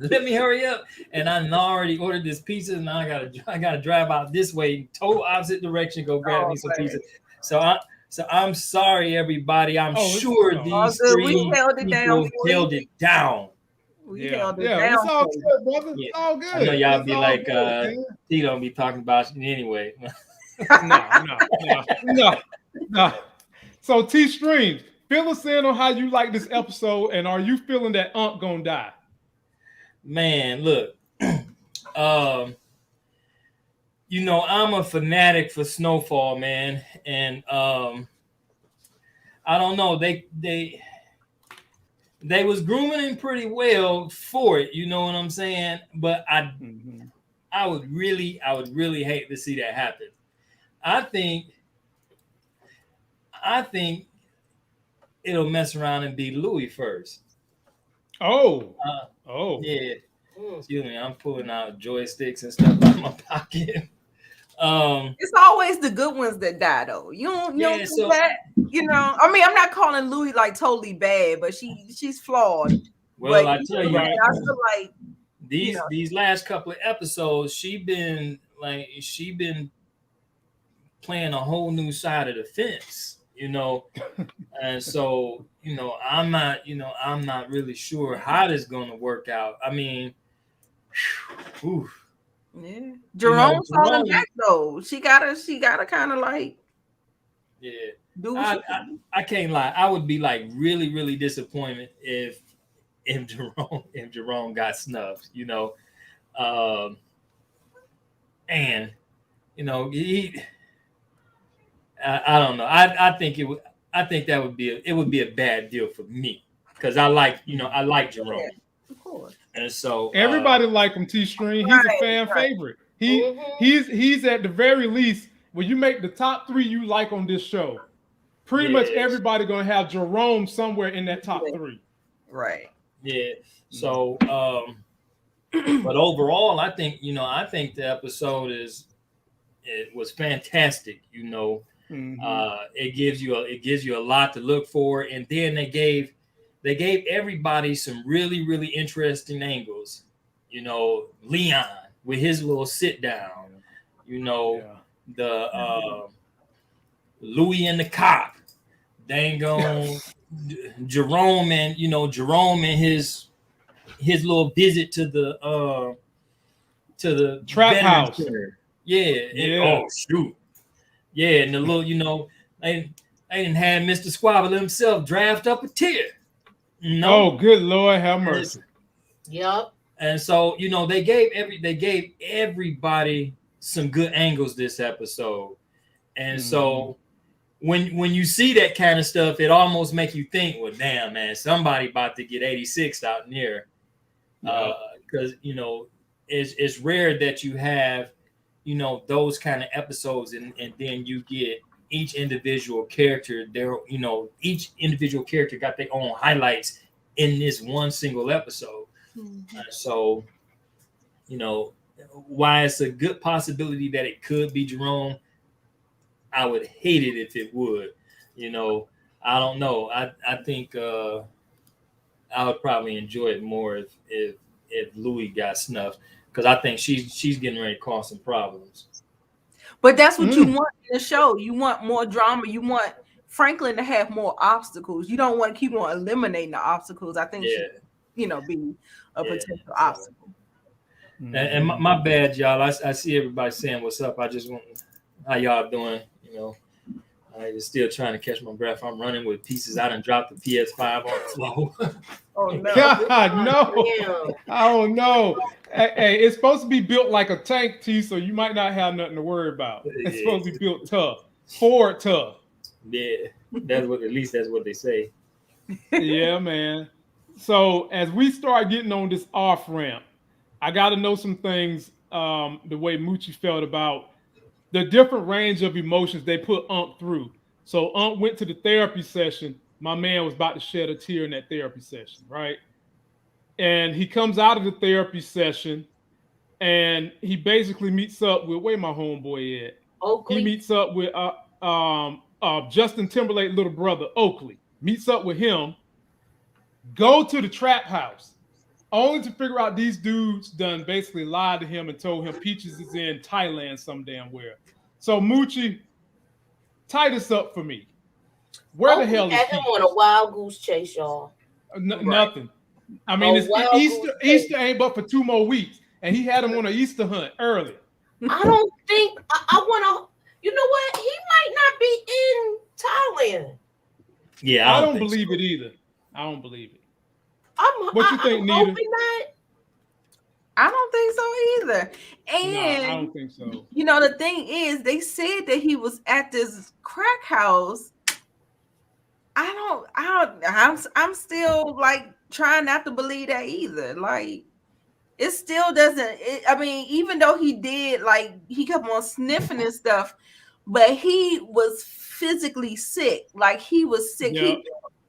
Let me hurry up. And I already ordered this pizza. And I gotta drive out this way, total opposite direction, go grab me some pizza. So I'm sorry, everybody. I'm sure these three people held it down. We held it down. It's all good, brother. It's all good. I know y'all be like, he don't be talking about it anyway. No. So T Streams, fill us in on how you like this episode, and are you feeling that Unc gonna die? Man, look, I'm a fanatic for Snowfall, man, and I don't know, they was grooming him pretty well for it, you know what I'm saying? But I would really hate to see that happen. I think it'll mess around and be Louis first. Yeah. Excuse me, I'm pulling out joysticks and stuff out of my pocket. It's always the good ones that die, though. You don't do that. I mean, I'm not calling Louis like totally bad, but she's flawed. Well, but, I tell you, I feel like these last couple of episodes, she been playing a whole new side of the fence, and so I'm not really sure how this is going to work out. I mean, yeah, Jerome's falling back though. She gotta kind of like, do what I can't lie. I would be like really, really disappointed if Jerome got snubbed, and he. I don't know. I think that would be a bad deal for me because I like Jerome. Yeah, of course. And so everybody like him. T Stream. He's a fan favorite. He's at the very least when you make the top 3 you like on this show. Pretty much everybody gonna have Jerome somewhere in that top 3. Right. Yeah. So but overall, I think the episode was fantastic. It gives you a lot to look for, and then they gave everybody some really, really interesting angles. Leon with his little sit down. The Louis and the cop. Dang on Jerome and his little visit to the trap house. Center. Oh shoot. Yeah, and the little, they didn't have Mr. Squabble himself draft up a tear. Oh, good Lord, have mercy. Yep. And so, they gave everybody some good angles this episode. And so when you see that kind of stuff, it almost make you think, well, damn, man, somebody about to get 86 out in there. Because, it's rare that you have those kind of episodes, and then you get each individual character each individual character got their own highlights in this one single episode. So why it's a good possibility that it could be Jerome, I would hate it if it would. I don't know. I think I would probably enjoy it more if Louis got snuffed, because I think she's getting ready to cause some problems. But that's what you want in the show. You want more drama. You want Franklin to have more obstacles. You don't want to keep on eliminating the obstacles. I think should, be a potential obstacle. And my bad, y'all. I see everybody saying what's up. I just want how y'all doing. I was still trying to catch my breath. I'm running with pieces. I done dropped the PS5 on the floor. Oh no! God, no! I don't know. Hey, it's supposed to be built like a tank, T, so you might not have nothing to worry about. It's supposed to be built tough, Ford tough. Yeah, that's what they say. Yeah, man. So as we start getting on this off ramp, I got to know some things. The way Moochie felt about the different range of emotions they put Unc through. So Unc went to the therapy session. My man was about to shed a tear in that therapy session, right? And he comes out of the therapy session and he basically meets up with, where my homeboy at? Oakley. He meets up with Justin Timberlake's little brother, Oakley. Meets up with him, go to the trap house, only to figure out these dudes done basically lied to him and told him Peaches is in Thailand some damn where. So Moochie, tie this up for me. Where the hell is had him on a wild goose chase, y'all? Nothing. I mean, it's Easter ain't but for 2 more weeks, and he had him on an Easter hunt early. I don't think I want to. You know what? He might not be in Thailand. Yeah, I don't believe it either. I don't believe it. What you think, Nita? I don't think so either. And no, I don't think so. The thing is, they said that he was at this crack house. I'm still like trying not to believe that either. Like, it still doesn't. Even though he did, like, he kept on sniffing and stuff, but he was physically sick. Like, he was sick. Yep.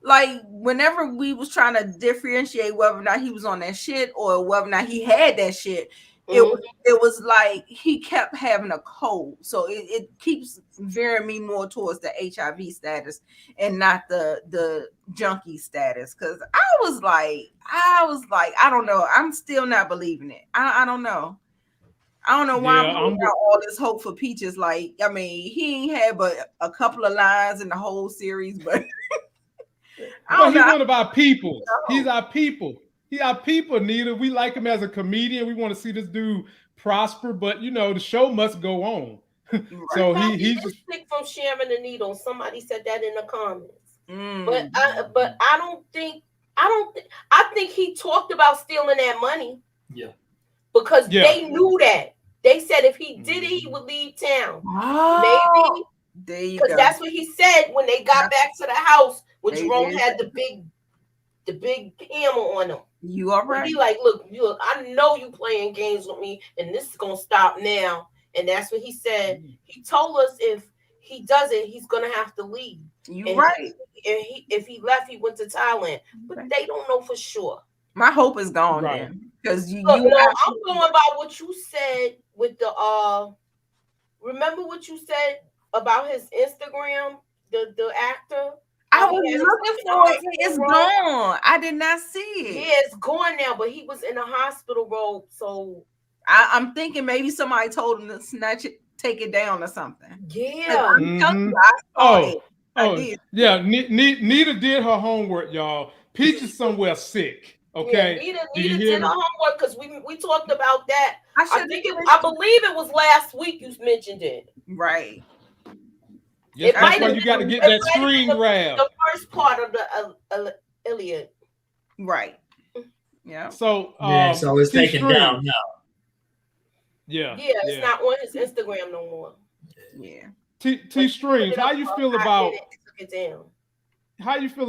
Like, whenever we was trying to differentiate whether or not he was on that shit or whether or not he had that shit, it was like he kept having a cold. So it keeps veering me more towards the HIV status and not the junkie status. Because I was like, I don't know. I'm still not believing it. I don't know. I don't know why I'm putting out all this hope for Peaches. Like, he ain't had but a couple of lines in the whole series, but he's one of our people. He's our people. He's our people, Nita. We like him as a comedian. We want to see this dude prosper, but the show must go on. So he's just sick from sharing the needle. Somebody said that in the comments. But I think he talked about stealing that money. Yeah. Because they knew that. They said if he did it, he would leave town. Maybe. Because that's what he said when they got back to the house when Jerome had the big hammer on him. You all right? He like, look, I know you playing games with me, and this is gonna stop now. And that's what he said. He told us if he does it, he's gonna have to leave. You right? If he left, he went to Thailand, but they don't know for sure. My hope is gone, right? Because I'm going about what you said with the remember what you said about his Instagram, the actor. I was looking for it. It's gone. I did not see it. Yeah, it's gone now, but he was in a hospital robe. So I'm thinking maybe somebody told him to snatch it, take it down or something. Yeah. Yeah. Nita did her homework, y'all. Peach is somewhere sick. Okay. Yeah, Nita did her homework because we talked about that. I believe it was last week you mentioned it. Right. Yeah, that's why you got to get that screen grab. The first part of the Iliad. Right. Yeah. So so it's taken down now. Yeah. Yeah, it's not on his Instagram no more. Yeah. T Streams, how you feel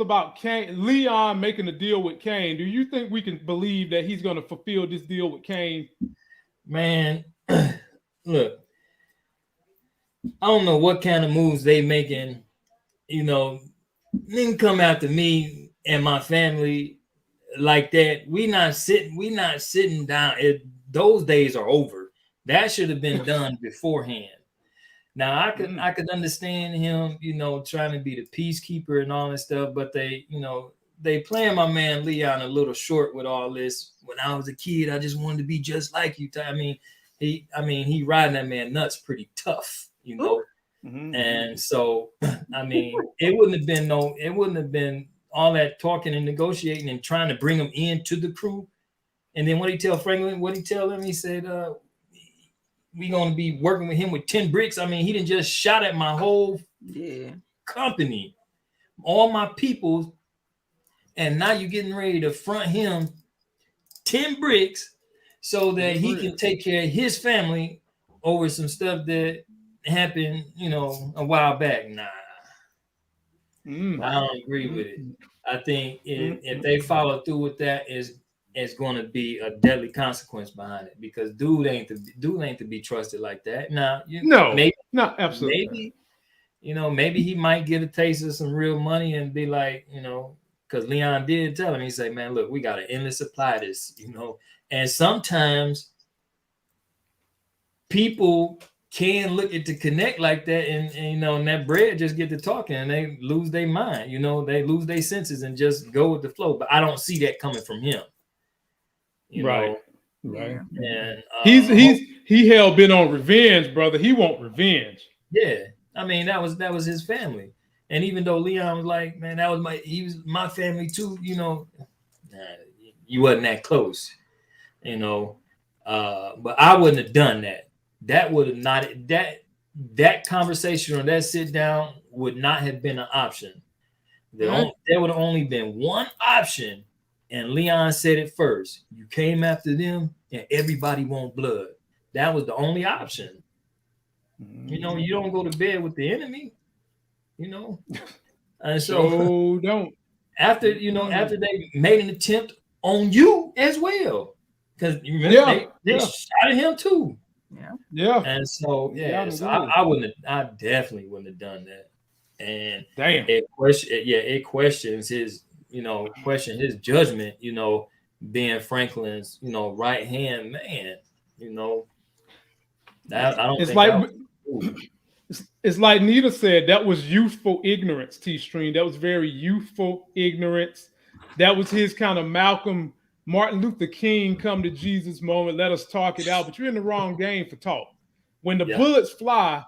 about Kane, Leon making a deal with Kane? Do you think we can believe that he's going to fulfill this deal with Kane? Man, look, I don't know what kind of moves they making, then come after me and my family like that. We not sitting down. Those days are over. That should have been done beforehand. Now I could understand him, trying to be the peacekeeper and all that stuff, but they playing my man Leon a little short with all this. When I was a kid, I just wanted to be just like you. He riding that man nuts pretty tough. you know. And so, I mean, it wouldn't have been all that talking and negotiating and trying to bring him into the crew. And then what he tell Franklin? What he tell him? He said, "We gonna be working with him with 10 bricks." I mean, he didn't just shot at my whole company, all my people, and now you're getting ready to front him 10 bricks so that he can take care of his family over some stuff that happened, you know, a while back. Nah, I don't agree with it. I think if they follow through with that, it's going to be a deadly consequence behind it, because dude ain't to be trusted like that. Now, absolutely. Maybe, you know, maybe he might get a taste of some real money and be like, you know, because Leon did tell him, he said, "Man, look, we got an endless supply of this," you know, and sometimes people can look at the connect like that, and you know, and that bread just get to talking and they lose their mind, you know, they lose their senses and just go with the flow. But I don't see that coming from him. You know? Right. And he hell bent on revenge, brother. He want revenge. Yeah. I mean, that was his family. And even though Leon was like, "Man, he was my family too," you know, you wasn't that close, you know. But I wouldn't have done that. That would have not, that conversation or that sit down would not have been an option. There would have only been one option, and Leon said it first. You came after them, and everybody want blood. That was the only option. You know, you don't go to bed with the enemy, you know. And so don't. After they made an attempt on you as well, because you remember they shot at him too. Yeah. And so so I definitely wouldn't have done that. And it questions his, you know, his judgment, you know, being Franklin's, you know, right hand man, you know. That I don't it's think like it's like Nita said, that was youthful ignorance, T-Stream. That was very youthful ignorance. That was his kind of Martin Luther King come to Jesus moment. Let us talk it out. But you're in the wrong game for talk. When the bullets fly,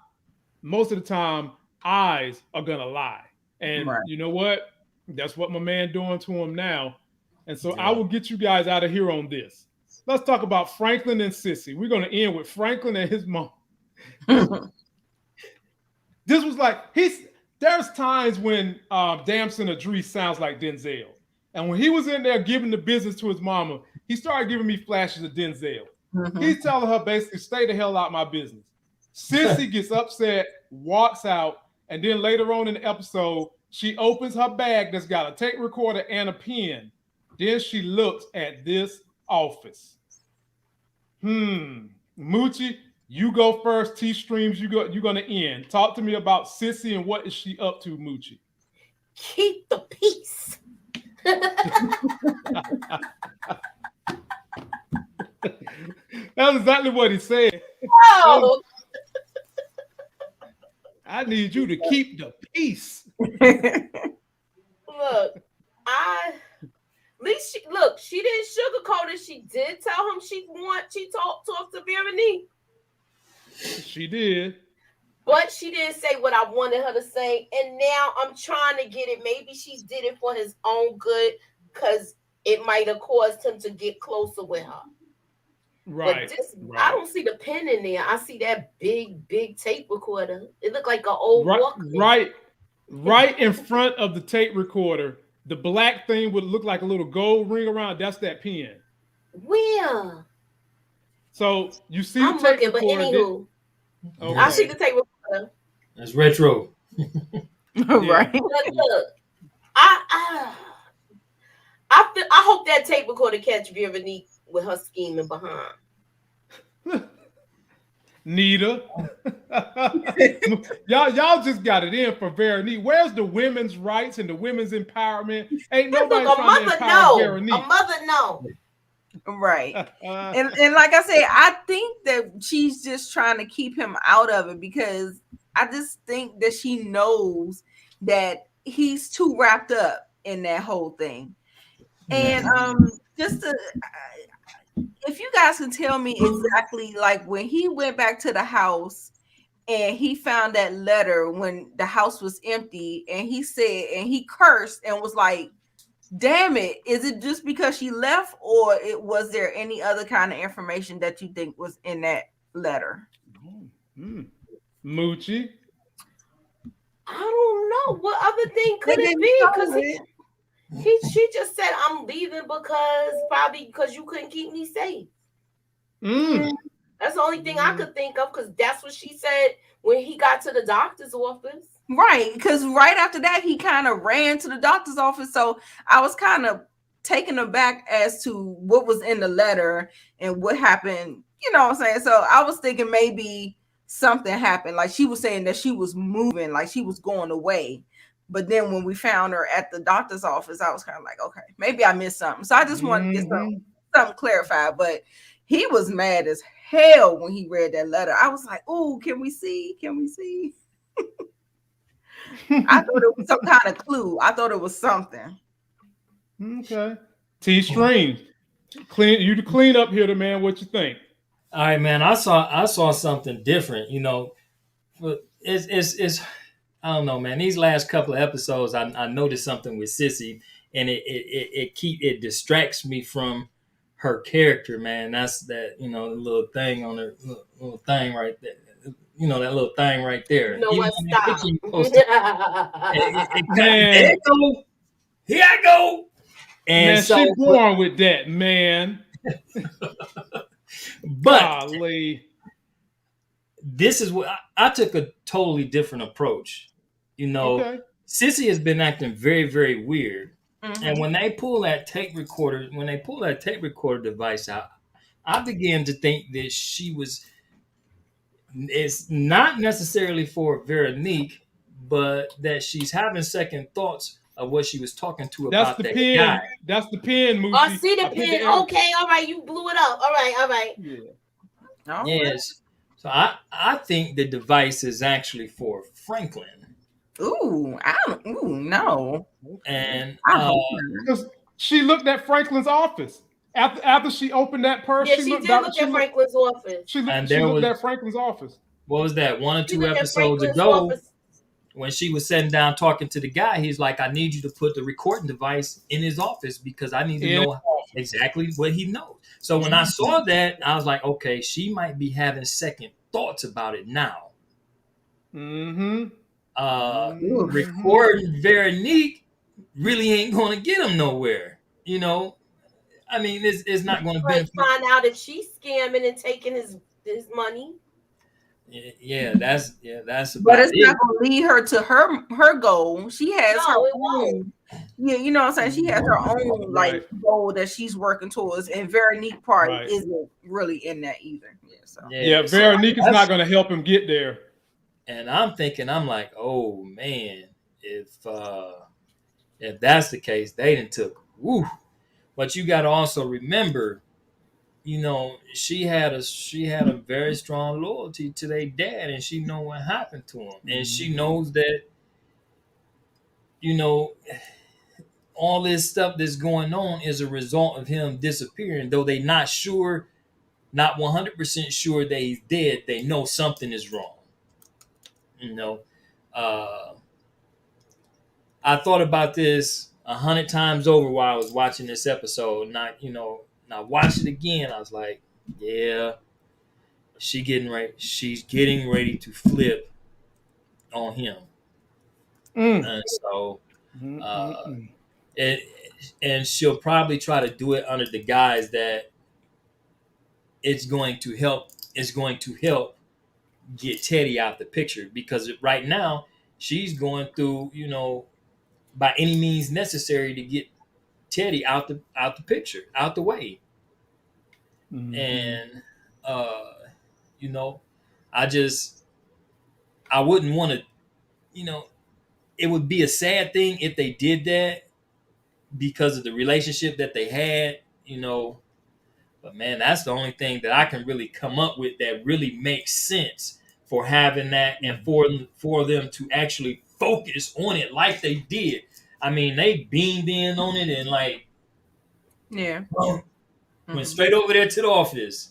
most of the time, eyes are going to lie. And you know what? That's what my man doing to him now. And so I will get you guys out of here on this. Let's talk about Franklin and Sissy. We're going to end with Franklin and his mom. This was like, there's times when Damson Idris sounds like Denzel. And when he was in there giving the business to his mama, he started giving me flashes of Denzel. He's telling her basically, stay the hell out of my business. Sissy gets upset, walks out, and then later on in the episode, she opens her bag that's got a tape recorder and a pen. Then she looks at this office. Moochie, you go first. T-Streams, you're going to end. Talk to me about Sissy and what is she up to, Moochie? Keep the peace. That's exactly what he said. Oh. I need you to keep the peace. Look, she didn't sugarcoat it. She did tell him she talked to Veronique. She did. But she didn't say what I wanted her to say. And now I'm trying to get it. Maybe she did it for his own good, because it might have caused him to get closer with her. Right. But I don't see the pen in there. I see that big tape recorder. It looked like an old Walkman. Right in front of the tape recorder. The black thing would look like a little gold ring around. That's that pen. Where? So you see I'm the tape looking, recorder. but anywho, okay. I see the tape recorder. That's retro. Right. But look, I hope that tape recorder catch Veronique with her scheming behind. Nita. y'all just got it in for Veronique. Where's the women's rights and the women's empowerment? Ain't nobody trying to empower Veronique. A mother no. Right. And like I said, I think that she's just trying to keep him out of it, because I just think that she knows that he's too wrapped up in that whole thing. And if you guys can tell me exactly, like when he went back to the house and he found that letter when the house was empty, and he said, and he cursed and was like, damn it, is it just because she left, or was there any other kind of information that you think was in that letter? Moochie? I don't know. What other thing could it be? Because she just said, I'm leaving probably because you couldn't keep me safe. That's the only thing I could think of, because that's what she said when he got to the doctor's office. Right, because right after that, he kind of ran to the doctor's office. So I was kind of taken aback as to what was in the letter and what happened. You know what I'm saying? So I was thinking maybe something happened. Like she was saying that she was moving, like she was going away. But then when we found her at the doctor's office, I was kind of like, okay, maybe I missed something. So I just wanted to get something clarified. But he was mad as hell when he read that letter. I was like, oh, can we see? Can we see? I thought it was some kind of clue. I thought it was something. Okay. T-Stream. You the clean up here, man. What you think? All right, man. I saw something different. You know, it's I don't know, man. These last couple of episodes, I noticed something with Sissy, and it distracts me from her character, man. That's that, you know, the little thing on her little thing right there. You know, that little thing right there. You know what? Stop. Here I go. And man, so, she born with that, man. But golly. This is what I took a totally different approach. You know, Sissy has been acting very, very weird. And when they pull that tape recorder device out, I began to think that it's not necessarily for Veronique, but that she's having second thoughts of what she was talking to about that guy. That's the pen, Moochie. I see the pen. Okay, all right, you blew it up. All right. Yeah. Yes. So I think the device is actually for Franklin. Ooh, no. And because she looked at Franklin's office after she opened that purse. Yeah, she did look at Franklin's office. She looked at Franklin's office. What was that? 1 or 2 episodes ago, when she was sitting down talking to the guy, he's like, "I need you to put the recording device in his office because I need to know exactly what he knows." So when I saw that, I was like, "Okay, she might be having second thoughts about it now." Recording Veronique really ain't going to get him nowhere. You know, I mean, it's not going to benefit. Find out if she's scamming and taking his money. That's about but it's not going to lead her to her goal. She has her own. Yeah, you know what I'm saying? She has her own like goal that she's working towards, and Veronique part isn't really in that either. Veronique is not going to help him get there. And I'm like, oh man, if that's the case, they done took. Woo. But you got to also remember, you know, she had a very strong loyalty to their dad, and she know what happened to him, and she knows that, you know, all this stuff that's going on is a result of him disappearing. Though they not 100% sure that he's dead, they know something is wrong. You know, I thought about this 100 times over while I was watching this episode. And I watched it again. I was like, yeah, she's getting ready to flip on him. And so, and she'll probably try to do it under the guise that it's going to help get Teddy out the picture, because right now she's going through, you know, by any means necessary to get Teddy out the picture, out the way. And you know, I wouldn't want to, you know, it would be a sad thing if they did that because of the relationship that they had, you know. But man, that's the only thing that I can really come up with that really makes sense for having that, and for them to actually focus on it like they did. I mean, they beamed in on it and like, went straight over there to the office.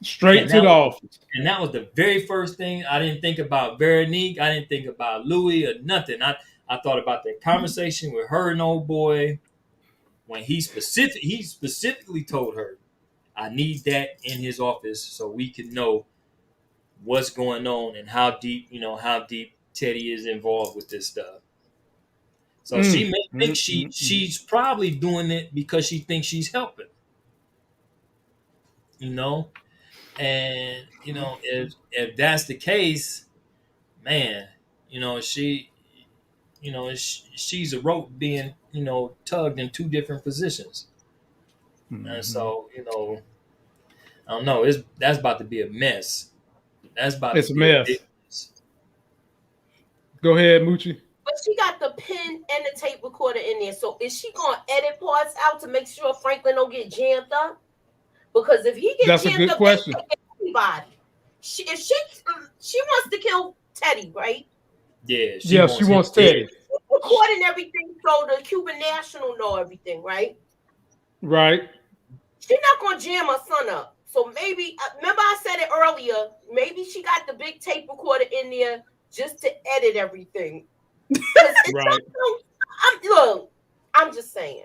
Straight to the office. And that was the very first thing. I didn't think about Veronique. I didn't think about Louis or nothing. I thought about that conversation with her and old boy when he specifically told her, I need that in his office so we can know what's going on and how deep Teddy is involved with this stuff. So she may think she's probably doing it because she thinks she's helping. And if that's the case, man, she's a rope being tugged in two different positions. And so I don't know, that's about to be a mess. It's a mess. Go ahead, Moochie. But she got the pen and the tape recorder in there. So is she gonna edit parts out to make sure Franklin don't get jammed up? Because if he gets jammed up, question. Everybody. She wants to kill Teddy, right? Yeah, she wants Teddy. Recording everything so the Cuban national know everything, right? Right. She's not gonna jam her son up. So maybe, remember I said it earlier, maybe she got the big tape recorder in there just to edit everything. Right. I'm just saying.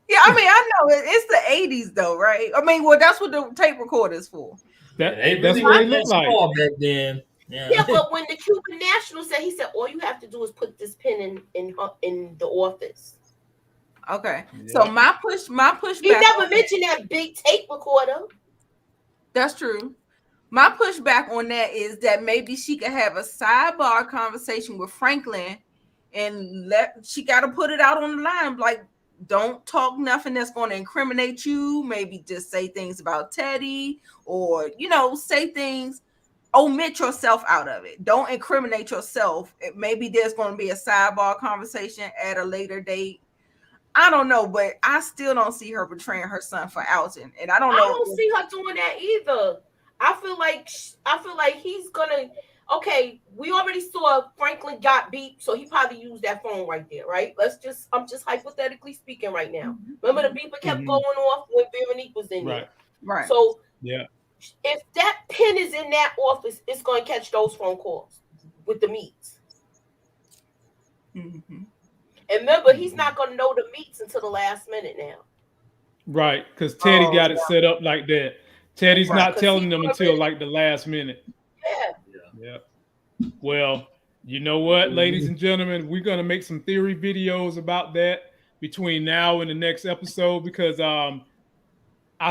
Yeah, I mean, I know it's the 80s though, right? I mean, well, that's what the tape recorder is for. That's what it looked like back then. Yeah, but when the Cuban national said, he said, all you have to do is put this pen in the office. Okay. Yeah. So my pushback. He never mentioned that big tape recorder. That's true. My pushback on that is that maybe she could have a sidebar conversation with Franklin and she got to put it out on the line. Like, don't talk nothing that's going to incriminate you. Maybe just say things about Teddy or, say things, omit yourself out of it. Don't incriminate yourself. Maybe there's going to be a sidebar conversation at a later date. I don't know, but I still don't see her betraying her son for Alton. And I don't know. I don't see her doing that either. I feel like he's gonna. Okay, we already saw Franklin got beat, so he probably used that phone right there, right? I'm just hypothetically speaking right now. Remember the beeper kept going off when Veronique was in there. Right. So yeah, if that pin is in that office, it's gonna catch those phone calls with the meats. Mm-hmm. And remember, he's not gonna know the meats until the last minute now. Right, because Teddy got it set up like that. Teddy's not telling them until like the last minute. Yeah. Well, you know what, ladies and gentlemen, we're gonna make some theory videos about that between now and the next episode because I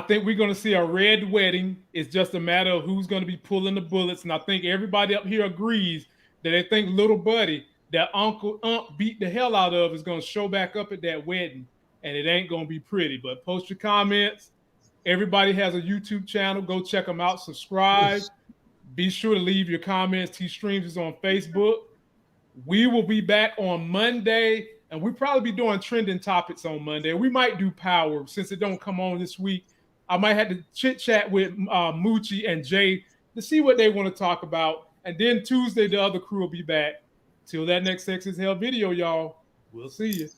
think we're gonna see a red wedding. It's just a matter of who's gonna be pulling the bullets, and I think everybody up here agrees that they think little buddy that Uncle beat the hell out of is gonna show back up at that wedding, and it ain't gonna be pretty. But post your comments. Everybody has a YouTube channel. Go check them out. Subscribe. Be sure to leave your comments. T-Streams is on Facebook. We will be back on Monday, and we'll probably be doing trending topics on Monday. We might do power since it don't come on this week. I might have to chit-chat with Moochie and Jay to see what they want to talk about. And then Tuesday, the other crew will be back. Till that next Sex is Hell video, y'all. We'll see you.